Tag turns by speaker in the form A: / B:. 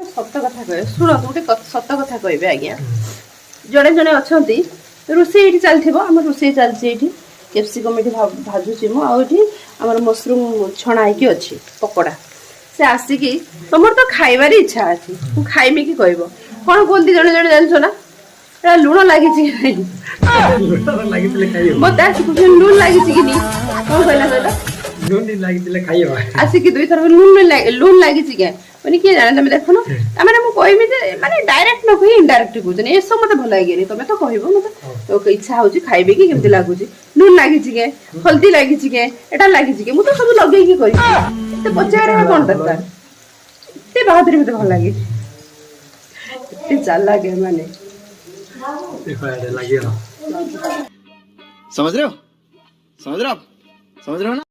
A: सत कथा कह शुण गोटे सत कथा कहे आज्ञा जड़े जड़े अच्छा रोषे ये चलती आम रोषे चलती कैप्सिकम ये भाजुची मुझे आम मशरूम छणा होगी अच्छी पकोड़ा से आसिकी तुम तो खाइबार इच्छा अच्छी मुझे खाइमी कि कह कौन कहते जड़े जड़े जानस ना लुण लगी मत लुण लगी कि नहीं कौन कहला आसिकी दुई थर लुण लगी क्या मैंने किए जाने तुम देख ना मैंने मुझे माने डायरेक्ट न कही इनडायरेक्ट कहते ये सब मत भल लगे तुम तो कह मत इच्छा हो खाइबे कि केमती लगुच लुण लगी के हल्दी लगी के एटा लगी के मुझे सब लगे कर पचार कौन दरकार एत बहादुरी मत भल लगे चाल लगे माने
B: समझ रहे हो समझ रहे हो ना